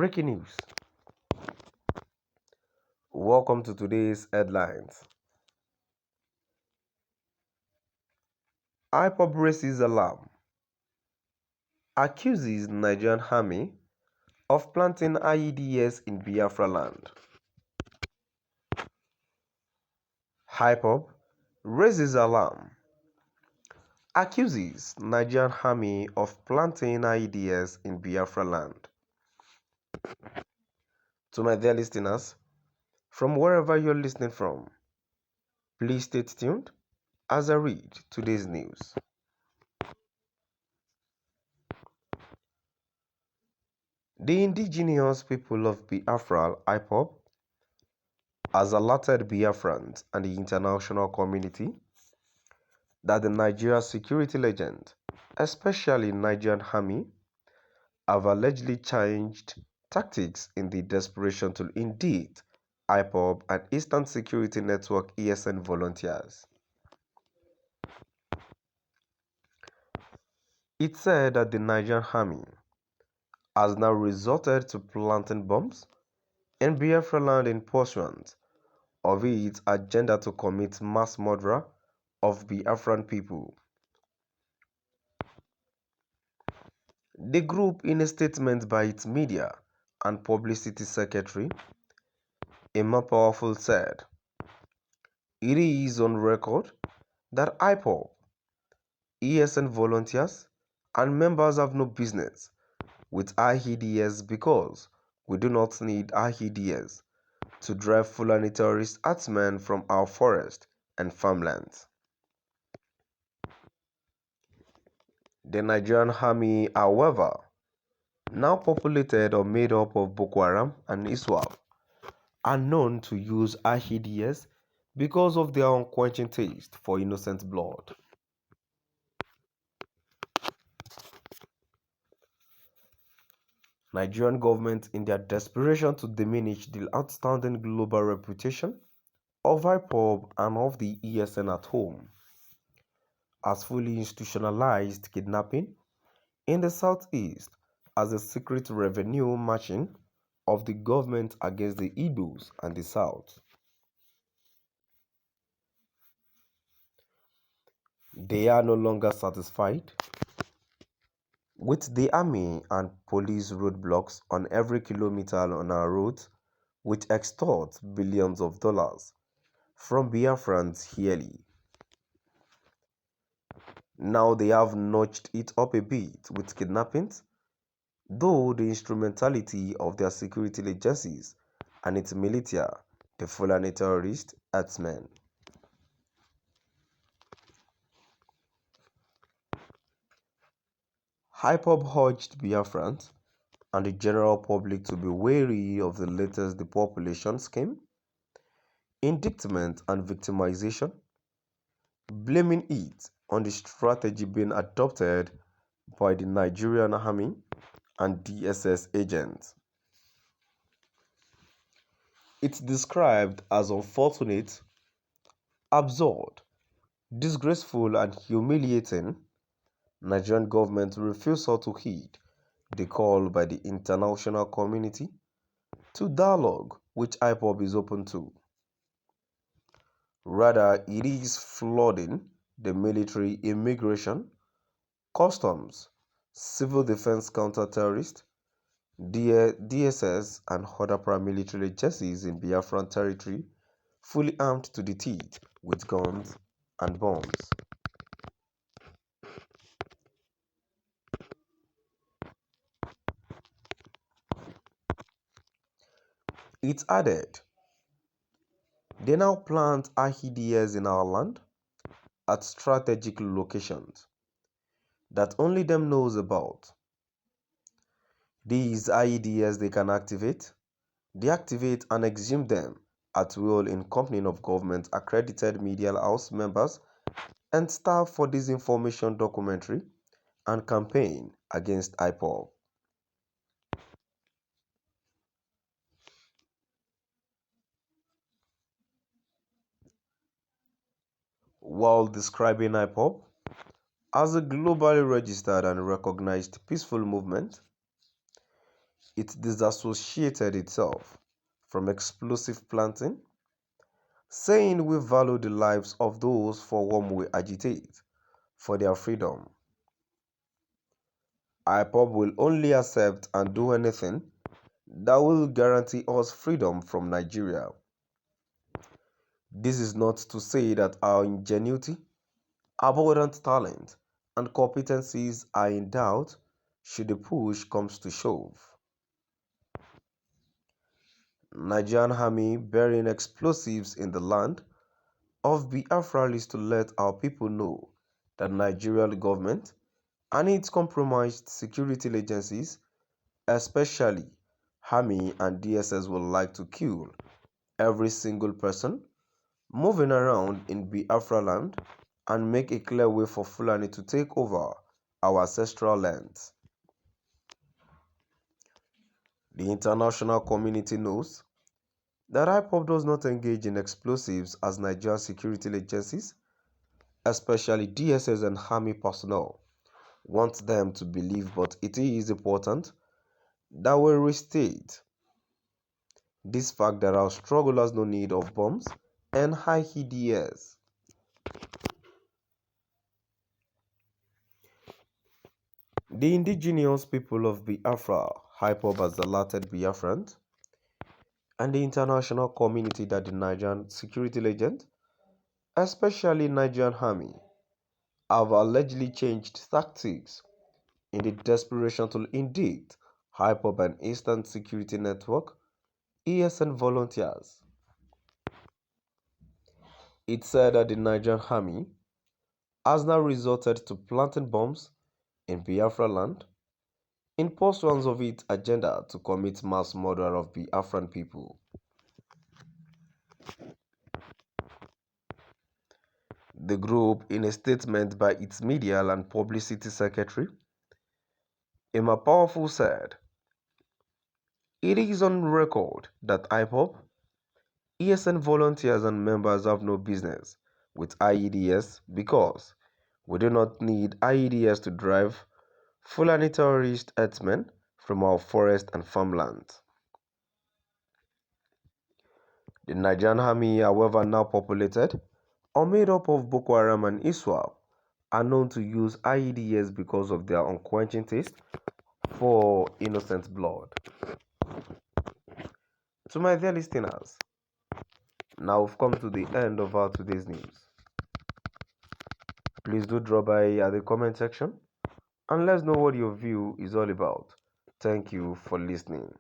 Breaking news. Welcome to today's headlines. IPOB raises alarm, accuses Nigerian army of planting IEDs in Biafra land. IPOB raises alarm, accuses Nigerian army of planting IEDs in Biafra land. To my dear listeners, from wherever you're listening from, please stay tuned as I read today's news. The indigenous people of Biafra, IPOB, has alerted Biafrans and the international community that the Nigeria security legend, especially Nigerian army, have allegedly changed tactics in the desperation to indeed IPOB and Eastern Security Network ESN volunteers. It said that the Nigerian army has now resorted to planting bombs in Biafra land in pursuit of its agenda to commit mass murder of Biafran people. The group, in a statement by its media and publicity secretary, Emma Powerful, said, "It is on record that IPOB, ESN volunteers, and members have no business with IEDs because we do not need IEDs to drive Fulani terrorist herdsmen from our forest and farmlands." The Nigerian army, however, now populated or made up of Boko Haram and ISWAP, are known to use IEDs because of their unquenching taste for innocent blood. Nigerian government, in their desperation to diminish the outstanding global reputation of IPOB and of the ESN at home, has fully institutionalized kidnapping in the Southeast as a secret revenue machine of the government against the Igbos and the South. They are no longer satisfied with the army and police roadblocks on every kilometer on our roads, which extort billions of dollars from Biafrans yearly. Now they have notched it up a bit with kidnappings, though the instrumentality of their security agencies and its militia, the Fulani terrorist herdsmen. IPOB urged Biafrans and the general public to be wary of the latest depopulation scheme, indictment and victimization, blaming it on the strategy being adopted by the Nigerian army and DSS agents. It's described as unfortunate, absurd, disgraceful and humiliating Nigerian government refusal to heed the call by the international community to dialogue which IPOB is open to. Rather, it is flooding the military, immigration, customs, civil defense, counter-terrorist, DSS and other paramilitary agencies in Biafran territory, fully armed to the teeth with guns and bombs. It added, they now plant IEDs in our land at strategic locations that only them knows about. These IEDs they can activate, deactivate and exhume them at will in company of government accredited media house members and staff for disinformation documentary and campaign against IPOB. While describing IPOB as a globally registered and recognized peaceful movement, it disassociated itself from explosive planting, saying we value the lives of those for whom we agitate for their freedom. IPOB will only accept and do anything that will guarantee us freedom from Nigeria. This is not to say that our ingenuity, abundant talent, and competencies are in doubt should the push comes to shove. Nigerian army burying explosives in the land of Biafra is to let our people know that Nigerian government and its compromised security agencies, especially army and DSS, would like to kill every single person moving around in Biafra land and make a clear way for Fulani to take over our ancestral lands. The international community knows that IPOB does not engage in explosives as Nigerian security agencies, especially DSS and army personnel, want them to believe, but it is important that we restate this fact that our struggle has no need of bombs and high EDS. The indigenous people of Biafra, IPOB, has alerted Biafrans and the international community that the Nigerian security agent, especially Nigerian army, have allegedly changed tactics in the desperation to indict IPOB and Eastern Security Network (ESN) volunteers. It said that the Nigerian army has now resorted to planting bombs in Biafra land in pursuance of its agenda to commit mass murder of Biafran people. The group, in a statement by its media and publicity secretary, Ēxpløasion, said, "It is on record that IPOB, ESN volunteers and members have no business with IEDs because we do not need IEDs to drive Fulani terrorist herdsmen from our forest and farmlands." The Nigerian army, however, now populated or made up of Boko Haram and ISWAP, are known to use IEDs because of their unquenching taste for innocent blood. To my dear listeners, now we've come to the end of our today's news. Please do drop by at the comment section and let us know what your view is all about. Thank you for listening.